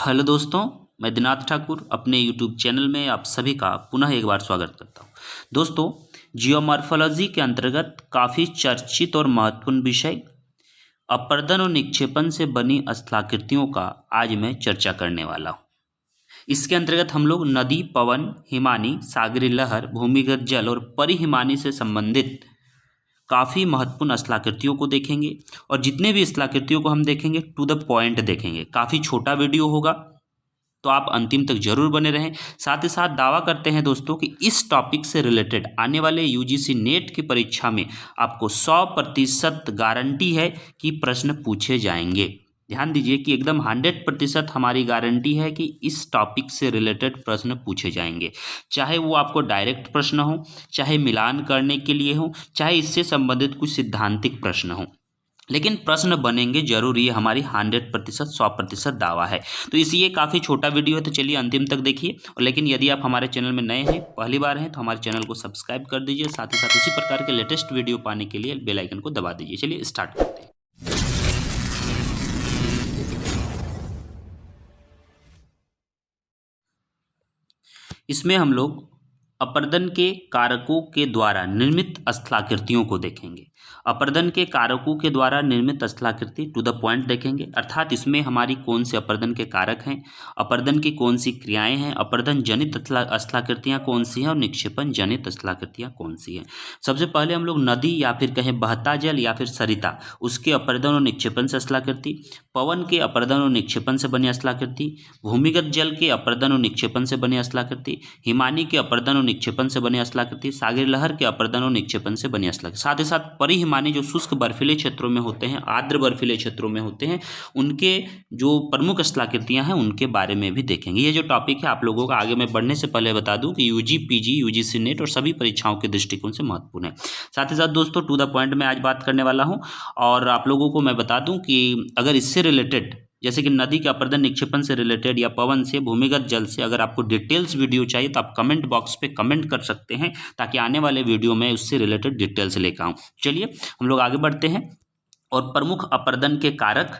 Hello दोस्तों, मैं दिनाथ ठाकुर अपने यूट्यूब चैनल में आप सभी का पुनः एक बार स्वागत करता हूं। दोस्तों, जियोमॉर्फोलॉजी के अंतर्गत काफ़ी चर्चित और महत्वपूर्ण विषय अपर्दन और निक्षेपण से बनी स्थलाकृतियों का आज मैं चर्चा करने वाला हूं। इसके अंतर्गत हम लोग नदी, पवन, हिमानी, सागरी लहर, भूमिगत जल और परिहिमानी से संबंधित काफ़ी महत्वपूर्ण स्थलाकृतियों को देखेंगे और जितने भी स्थलाकृतियों को हम देखेंगे टू द पॉइंट देखेंगे। काफ़ी छोटा वीडियो होगा, तो आप अंतिम तक जरूर बने रहें। साथ ही साथ दावा करते हैं दोस्तों कि इस टॉपिक से रिलेटेड आने वाले यूजीसी नेट की परीक्षा में आपको 100% गारंटी है कि प्रश्न पूछे जाएंगे। ध्यान दीजिए कि एकदम 100% हमारी गारंटी है कि इस टॉपिक से रिलेटेड प्रश्न पूछे जाएंगे, चाहे वो आपको डायरेक्ट प्रश्न हो, चाहे मिलान करने के लिए हो, चाहे इससे संबंधित कुछ सिद्धांतिक प्रश्न हो, लेकिन प्रश्न बनेंगे जरूर। ये हमारी 100% 100% दावा है। तो इसलिए काफ़ी छोटा वीडियो है, तो चलिए अंतिम तक देखिए। और लेकिन यदि आप हमारे चैनल में नए हैं, पहली बार हैं, तो हमारे चैनल को सब्सक्राइब कर दीजिए। साथ ही साथ इसी प्रकार के लेटेस्ट वीडियो पाने के लिए बेल आइकन को दबा दीजिए। चलिए स्टार्ट करते हैं। इसमें हम लोग अपर्दन के कारकों के द्वारा निर्मित स्थलाकृतियों को देखेंगे। अपर्दन के कारकों के द्वारा निर्मित स्थलाकृति टू द पॉइंट देखेंगे, अर्थात इसमें हमारी कौन से अपर्दन के कारक हैं, अपर्दन की कौन सी क्रियाएं हैं, अपर्दन जनित स्थलाकृतियां कौन सी हैं और निक्षेपण जनित स्थलाकृतियां कौन सी हैं। सबसे पहले हम लोग नदी या फिर कहें बहता जल या फिर सरिता, उसके अपर्दन और निक्षेपण से स्थलाकृति, पवन के अपर्दन और निक्षेपण से बनी स्थलाकृति, भूमिगत जल के अपर्दन और निक्षेपण से बनी स्थलाकृति, हिमानी के अपर्दन और निक्षेपण से बनी स्थलाकृति, सागरी लहर के अपर्दन और निक्षेपण से बनी स्थलाकृति। साथ ही साथ परिहिमानी जो शुष्क बर्फीले क्षेत्रों में होते हैं, आर्द्र बर्फीले क्षेत्रों में होते हैं, उनके जो प्रमुख स्थलाकृतियां हैं उनके बारे में भी देखेंगे। ये जो टॉपिक है आप लोगों का आगे मैं बढ़ने से पहले बता दूं कि यूजी, पीजी, यूजीसी नेट और सभी परीक्षाओं के दृष्टिकोण से महत्वपूर्ण है। साथ ही साथ दोस्तों टू द पॉइंट में आज बात करने वाला हूं और आप लोगों को मैं बता दूं कि अगर इससे रिलेटेड, जैसे कि नदी के अपर्दन निक्षेपण से रिलेटेड या पवन से, भूमिगत जल से, अगर आपको डिटेल्स वीडियो चाहिए तो आप कमेंट बॉक्स पे कमेंट कर सकते हैं, ताकि आने वाले वीडियो में उससे रिलेटेड डिटेल्स लेकर आऊँ। चलिए हम लोग आगे बढ़ते हैं। और प्रमुख अपर्दन के कारक,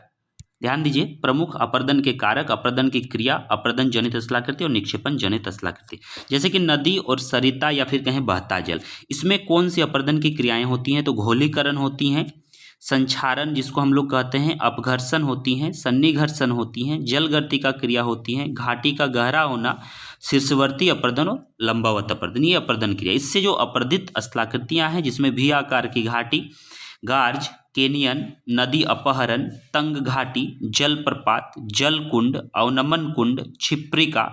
ध्यान दीजिए, प्रमुख अपर्दन के कारक, अपर्दन की क्रिया, अपर्दन जनित स्थलाकृति और निक्षेपण जनित स्थलाकृति। जैसे कि नदी और सरिता या फिर कहें बहता जल, इसमें कौन सी अपर्दन की क्रियाएं होती हैं? तो घोलीकरण होती हैं, संक्षारण जिसको हम लोग कहते हैं, अपघर्षण होती हैं, सन्निघर्षण होती हैं, जलगर्ती का क्रिया होती हैं, घाटी का गहरा होना, शीर्षवर्ती अपर्दन और लंबावत अपर्दन, ये अपर्दन क्रिया। इससे जो अपर्दित स्थलाकृतियां हैं जिसमें भी आकार की घाटी, गार्ज, केनियन, नदी अपहरण, तंग घाटी, जलप्रपात, जलकुंड, अवनमन कुंड, छिप्रिका,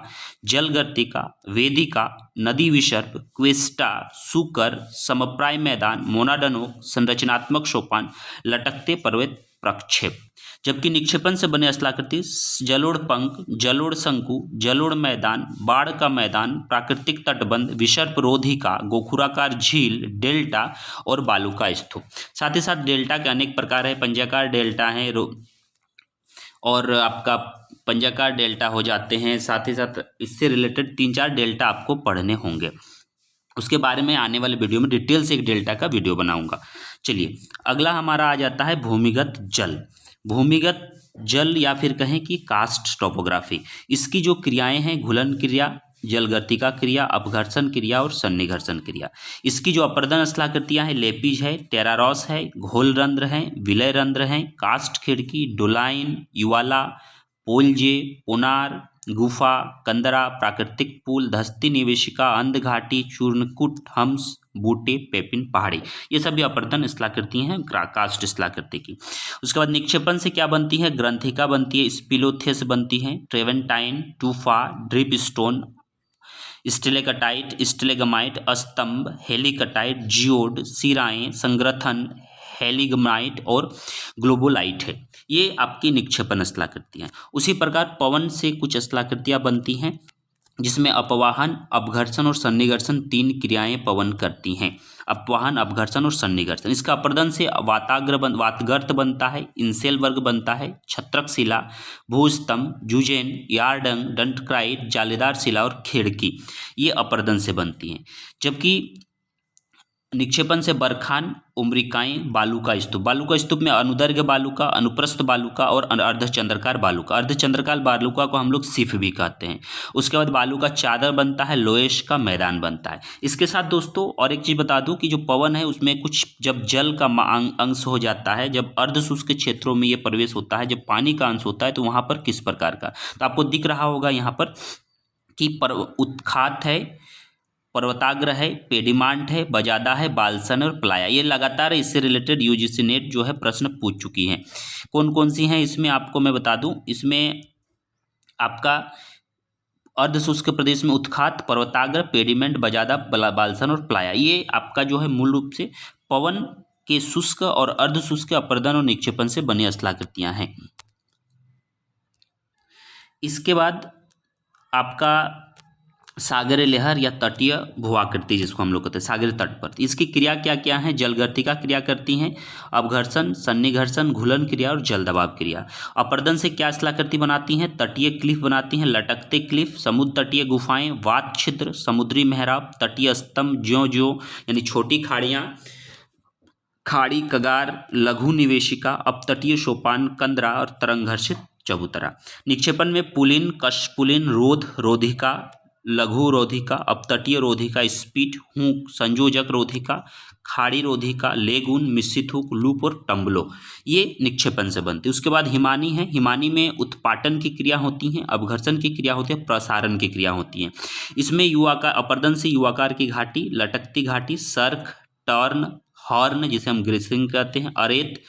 जलगर्तिका, वेदिका, नदी विसर्प, क्वेस्टा, सूकर, समप्राय मैदान, मोनाडनोक, संरचनात्मक सोपान, लटकते पर्वत प्रक्षेप। जबकि निक्षेपण से बने स्थलाकृति जलोढ़ पंख, जलोढ़ शंकु, जलोढ़ मैदान, बाढ़ का मैदान, प्राकृतिक तटबंध, विसर्प रोधिका, गोखुराकार झील, डेल्टा और बालू का स्तूप। साथ ही साथ डेल्टा के अनेक प्रकार है, पंजाकार डेल्टा है और आपका पंजाकार डेल्टा हो जाते हैं। साथ ही साथ इससे रिलेटेड 3-4 डेल्टा आपको पढ़ने होंगे, उसके बारे में आने वाले वीडियो में डिटेल से एक डेल्टा का वीडियो बनाऊंगा। चलिए अगला हमारा आ जाता है भूमिगत जल। भूमिगत जल या फिर कहें कि कास्ट टोपोग्राफी, इसकी जो क्रियाएं हैं, घुलन क्रिया, जलगर्तिका क्रिया, अपघर्षण क्रिया और सन्निघर्षण क्रिया। इसकी जो अपर्दन स्थलाकृतियां हैं, लेपिज है, टेरारॉस है, घोल रंध्र है, विलय रंध्र है, कास्ट खिड़की, डोलाइन, युवाला, पोलजे, पोनार, गुफा, कंदरा, प्राकृतिक पुल, धस्ती निवेशिका, अंध घाटी, चूर्णकूट, हम्स, बूटे, पेपिन, पहाड़ी, ये सभी अपर्दन स्थलाकृति हैं कास्ट स्थलाकृति की। उसके बाद निक्षेपण से क्या बनती है? ग्रंथिका बनती है, स्पिलोथियस बनती है, ट्रेवेंटाइन, टूफा, ड्रिप स्टोन, स्टेलेकटाइट, स्टेलेगमाइट, स्तंभ, हेलिकटाइट, जियोड, सिराएं, संग्रथन, हेलिग्माइट और ग्लोबोलाइट है। ये आपकी निक्षेपण स्थलाकृतियां। उसी प्रकार पवन से कुछ स्थलाकृतियां बनती हैं जिसमें अपवाहन, अपघर्षण और सन्निघर्षण 3 क्रियाएं पवन करती हैं। अपवाहन, अपघर्षण और सन्निघर्षण। इसका अपर्दन से वातगर्त बनता है, इंसेल वर्ग बनता है, छत्रक शिला, भूस्तंभ, जुजेन, यार्डंग, डंटक्राइट, जालीदार शिला और खिड़की, ये अपर्दन से बनती हैं। जबकि निक्षेपण से बरखान, उम्रिकाएं, बालू का स्तूप में अनुदैर्घ्य बालू का, अनुप्रस्थ बालू का और अर्धचंद्राकार बालू का। अर्धचंद्राकार बालू का को हम लोग सिफ भी कहते हैं। उसके बाद बालू का चादर बनता है, लोएश का मैदान बनता है। इसके साथ दोस्तों और एक चीज़ बता दूं कि जो पवन है उसमें कुछ जब जल का अंश हो जाता है, जब अर्धशुष्क क्षेत्रों में ये प्रवेश होता है, जब पानी का अंश होता है तो वहाँ पर किस प्रकार का, तो आपको दिख रहा होगा यहाँ पर कि उत्खात है, पर्वताग्र है, पेडिमांट है, बजादा है, बालसन और प्लाया। ये लगातार इससे रिलेटेड यूजीसी नेट जो है प्रश्न पूछ चुकी हैं। कौन कौन सी हैं इसमें आपको मैं बता दूं। इसमें आपका अर्धशुष्क प्रदेश में उत्खात, पर्वताग्र, पेडिमेंट, बजादा, बालसन और प्लाया, ये आपका जो है मूल रूप से पवन के शुष्क और अर्धशुष्क अपर्दन और निक्षेपण से बनी स्थलाकृतियां हैं। इसके बाद आपका सागरीय लहर या तटीय भूआकृति जिसको हम लोग कहते हैं सागरीय तट पर, इसकी क्रिया क्या क्या है। जलगर्तिका क्रिया करती हैं, अवघर्षण, सन्निघर्षण, घुलन क्रिया और जल दबाव क्रिया। अपर्दन से क्या स्थलाकृति बनाती हैं, तटीय क्लिफ बनाती हैं, लटकते क्लिफ, समुद्र तटीय गुफाएं, वात छिद्र, समुद्री मेहराब, तटीय स्तंभ, ज्यों यानी छोटी खाड़ियाँ, खाड़ी कगार, लघु निवेशिका, अपतटीय सोपान, कंदरा और तरंगघर्षित चबूतरा। निक्षेपण में पुलिन, कशपुलिन, रोध, रोधिका, लघु रोधिका, अपतटीय रोधिका, स्पीट, हुक, संयोजक रोधिका, खाड़ी रोधिका, लेगुन, मिश्रित हुक, लूप और टम्बलो, ये निक्षेपण से बनती है। उसके बाद हिमानी है। हिमानी में उत्पाटन की क्रिया होती है, अवघर्षण की क्रिया होती है, प्रसारण की क्रिया होती है। इसमें युवाकार, अपर्दन से युवाकार की घाटी, लटकती घाटी, सर्क, टर्न, हॉर्न जिसे हम ग्रेसिंग कहते हैं, अरेत,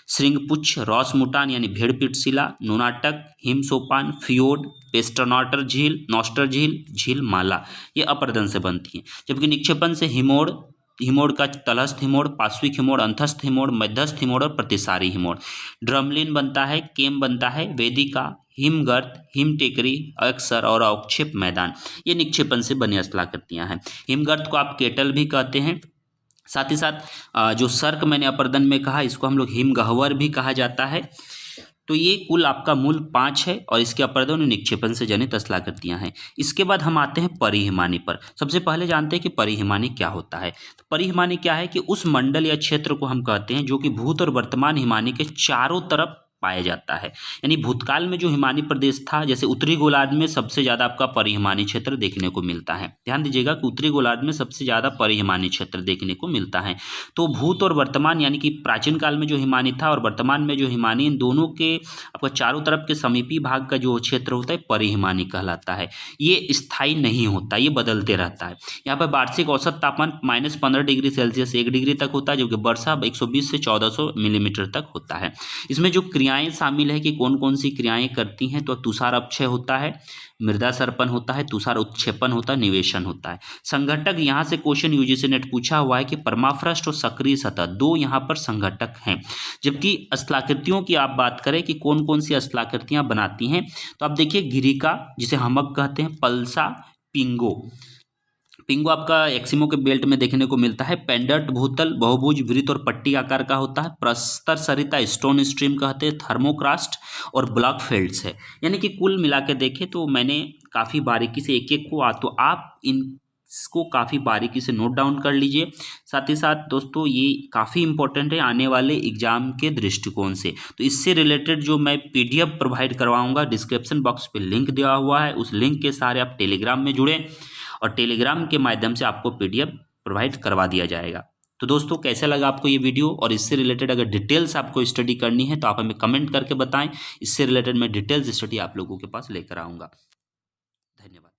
श्रृंगपुच्छ, रॉसमुटान यानी भेड़पीठ शिला, नुनाटक, हिमसोपान, फियोड, पेस्टरनॉटर झील, नॉस्टर झील, झील माला, ये अपर्दन से बनती हैं। जबकि निक्षेपण से हिमोड़ का तलस्थ हिमोड़, पार्श्विक हिमोड़, अंतस्थ हिमोड़, मध्यस्थ हिमोड़ और प्रतिसारी हिमोड़। ड्रमलिन बनता है, केम बनता है, वेदिका, हिमगर्त, हिम टेकरी, अक्षर और अवक्षेप मैदान, ये निक्षेपण से बनी स्थलाकृतियां हैं। हिमगर्त को आप केटल भी कहते हैं। साथ ही साथ जो सर्क मैंने अपर्दन में कहा, इसको हम लोग हिमगह्वर भी कहा जाता है। तो ये कुल आपका मूल 5 है और इसके अपर्दन और निक्षेपण से जनित स्थलाकृतियां हैं। इसके बाद हम आते हैं परिहिमानी पर। सबसे पहले जानते हैं कि परिहिमानी क्या होता है। तो परिहिमानी क्या है कि उस मंडल या क्षेत्र को हम कहते हैं जो कि भूत और वर्तमान हिमानी के चारों तरफ पाया जाता है। यानी भूतकाल में जो हिमानी प्रदेश था, जैसे उत्तरी गोलार्ध में सबसे ज़्यादा आपका परिहिमानी क्षेत्र देखने को मिलता है। ध्यान दीजिएगा कि उत्तरी गोलार्ध में सबसे ज़्यादा परिहिमानी क्षेत्र देखने को मिलता है। तो भूत और वर्तमान यानी कि प्राचीन काल में जो हिमानी था और वर्तमान में जो हिमानी, इन दोनों के आपका चारों तरफ के समीपी भाग का जो क्षेत्र होता है परिहिमानी कहलाता है। ये स्थायी नहीं होता, ये बदलते रहता है। यहाँ पर वार्षिक औसत तापमान -15 डिग्री सेल्सियस 1 डिग्री तक होता है, जबकि वर्षा 120 से 1400 मिलीमीटर तक होता है। इसमें जो क्रियाएं शामिल है कि कौन कौन सी क्रियाएं करती हैं, तो तुषार अपक्षय होता है, मृदा सर्पण होता है, तुषार उत्क्षेपण होता है, निवेशन होता है। संघटक यहाँ से क्वेश्चन यूजीसी नेट पूछा हुआ है कि परमाफ्रस्ट और सक्रिय सतह, दो यहाँ पर संघटक हैं। जबकि स्थलाकृतियों की आप बात करें कि कौन कौन सी स्थलाकृतियां बनाती हैं, तो आप देखिए गिरिका जिसे हमक कहते हैं, पल्सा, पिंगो आपका एक्सिमो के बेल्ट में देखने को मिलता है। पेंडर्ट भूतल बहुभुज वृत्त और पट्टी आकार का होता है। प्रस्तर सरिता स्टोन स्ट्रीम कहते हैं, थर्मोक्रास्ट और ब्लॉक फेल्ड्स है। यानी कि कुल मिला के देखें तो मैंने काफ़ी बारीकी से एक एक को तो आप इसको काफ़ी बारीकी से नोट डाउन कर लीजिए। साथ ही साथ दोस्तों ये काफ़ी इंपॉर्टेंट है आने वाले एग्जाम के दृष्टिकोण से। तो इससे रिलेटेड जो मैं PDF प्रोवाइड करवाऊँगा, डिस्क्रिप्शन बॉक्स पर लिंक दिया हुआ है, उस लिंक के सहारे आप टेलीग्राम में जुड़ें और टेलीग्राम के माध्यम से आपको PDF प्रोवाइड करवा दिया जाएगा। तो दोस्तों कैसा लगा आपको ये वीडियो, और इससे रिलेटेड अगर डिटेल्स आपको स्टडी करनी है तो आप हमें कमेंट करके बताएं। इससे रिलेटेड मैं डिटेल्स स्टडी आप लोगों के पास लेकर आऊँगा। धन्यवाद।